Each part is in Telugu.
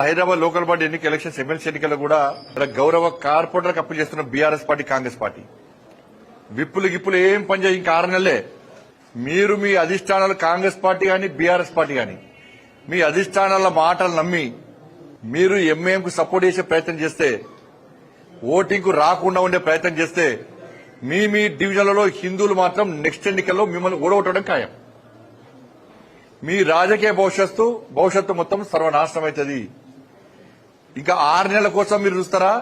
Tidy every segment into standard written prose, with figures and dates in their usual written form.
Hyderabad local body elections MLC ఎన్నికల్లో కూడా గౌరవ కార్పొరేటర్కి అప్పీల్ చేస్తున్న బీఆర్ఎస్ పార్టీ కాంగ్రెస్ పార్టీ విప్పులు ఏం పనిచేయ ఇంకా 6 నెలలే మీరు మీ అధిష్టానాలు కాంగ్రెస్ పార్టీ గాని బీఆర్ఎస్ పార్టీ గాని మీ అధిష్టానాల మాటలు నమ్మి మీరు ఎంఐఎం కు సపోర్ట్ చేసే ప్రయత్నం చేస్తే ఓటింగ్ కు రాకుండా ఉండే ప్రయత్నం చేస్తే మీ డివిజన్లలో హిందువులు మాత్రం నెక్స్ట్ ఎన్నికల్లో మిమ్మల్ని ఓడగొట్టడం ఖాయం. మీ రాజకీయ భవిష్యత్తు మొత్తం సర్వనాశనం అవుతుంది. ఇంకా 6 నెలల కోసం మీరు చూస్తారా?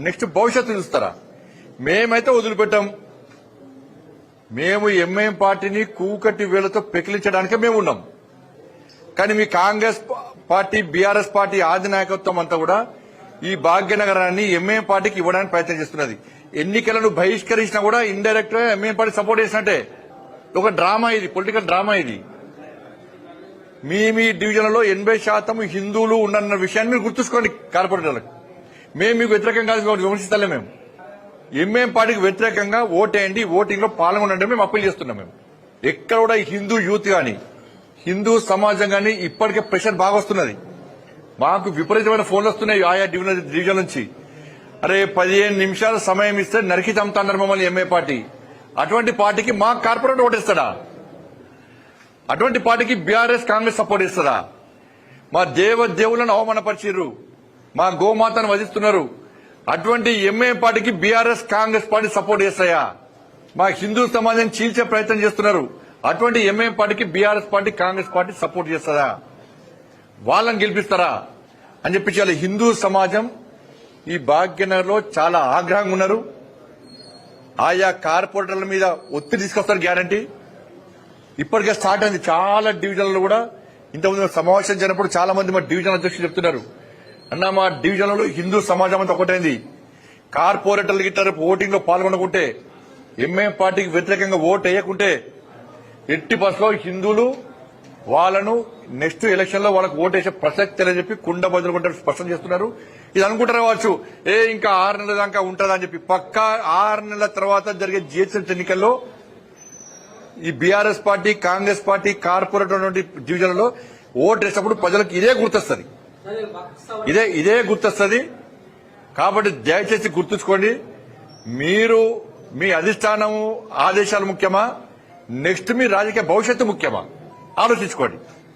నెక్స్ట్ భవిష్యత్తు చూస్తారా? మేమైతే వదిలిపెట్టాం. మేము ఎంఐఎం పార్టీని కూకటి వేళ్లతో పెకిలించడానికే మేము ఉన్నాం. కానీ మీ కాంగ్రెస్ పార్టీ బీఆర్ఎస్ పార్టీ ఆది నాయకత్వం అంతా కూడా ఈ భాగ్యనగరాన్ని ఎంఐఎం పార్టీకి ఇవ్వడానికి ప్రయత్నం చేస్తున్నది. ఎన్నికలను బహిష్కరించినా కూడా ఇండైరెక్ట్ గా ఎంఐఎం పార్టీ సపోర్ట్ చేసినట్టే. ఒక డ్రామా ఇది, పొలిటికల్ డ్రామా ఇది. మీ డివిజన్లలో 80% హిందువులు ఉన్న విషయాన్ని మీరు గుర్తుంచుకోండి. కార్పొరేటర్లకు మేము మీకు వ్యతిరేకంగా విమర్శిస్తలే. మేము ఎంఐఎం పార్టీకి వ్యతిరేకంగా ఓటేయండి, ఓటింగ్ లో పాల్గొనండి మేము అప్పీల్ చేస్తున్నాం. మేము ఎక్కడ కూడా హిందూ యూత్ గాని హిందూ సమాజం గాని ఇప్పటికే ప్రెషర్ బాగా వస్తున్నది. మాకు విపరీతమైన ఫోన్లు వస్తున్నాయి ఆయా డివిజన్ నుంచి. అరే 15 నిమిషాల సమయం ఇస్తే నరికి చంపుతున్నారు మమ్మల్ని ఎంఐ పార్టీ. అటువంటి పార్టీకి మా కార్పొరేటర్ ఓటేస్తాడా? అటువంటి పార్టీకి బీఆర్ఎస్ కాంగ్రెస్ సపోర్ట్ ఇస్తుందా? మా దేవులను అవమానపరిచిర్రు, మా గోమాతను వధిస్తున్నారు. అటువంటి ఎంఐ పార్టీకి బీఆర్ఎస్ కాంగ్రెస్ పార్టీ సపోర్ట్ చేస్తాయా? మా హిందూ సమాజాన్ని చీల్చే ప్రయత్నం చేస్తున్నారు. అటువంటి ఎంఐ పార్టీకి BRS party Congress party support చేస్తుందా? వాళ్ళని గెలిపిస్తారా అని చెప్పి హిందూ సమాజం ఈ భాగ్యనగర్ లో చాలా ఆగ్రహంగా ఉన్నారు. ఆయా కార్పొరేటర్ల మీద ఒత్తిడి తీసుకొస్తారు గ్యారంటీ. ఇప్పటికే స్టార్ట్ అయింది చాలా డివిజన్లలో కూడా. ఇంతకుముందు సమావేశం జరిగినప్పుడు చాలా మంది మా డివిజన్ అధ్యక్షులు చెప్తున్నారు, అన్న మా డివిజన్లలో హిందూ సమాజం అంతా ఒకటైంది. కార్పొరేటర్లు గిట్ట ఓటింగ్ లో పాల్గొనకుంటే ఎంఐఎం పార్టీకి వ్యతిరేకంగా ఓటు వేయకుంటే ఎట్టి బస్సులో హిందువులు వాళ్ళను నెక్స్ట్ ఎలక్షన్ లో వాళ్ళకు ఓటు వేసే ప్రసక్తి అని చెప్పి కుండ బదులుకుంటారు స్పష్టం చేస్తున్నారు. ఇది అనుకుంటారు కావచ్చు, ఇంకా 6 నెలల దాకా ఉంటుందని చెప్పి. పక్కా 6 నెలల తర్వాత జరిగే జిహెచ్ఎంసీ ఎన్నికల్లో ఈ BRS party Congress party corporator డివిజన్లలో ఓటు వేసినప్పుడు ప్రజలకు ఇదే గుర్తొస్తుంది. ఇదే గుర్తొస్తుంది. కాబట్టి దయచేసి గుర్తుంచుకోండి, మీరు మీ అధిష్టానము ఆదేశాలు ముఖ్యమా, నెక్స్ట్ మీ రాజకీయ భవిష్యత్తు ముఖ్యమా ఆలోచించుకోండి.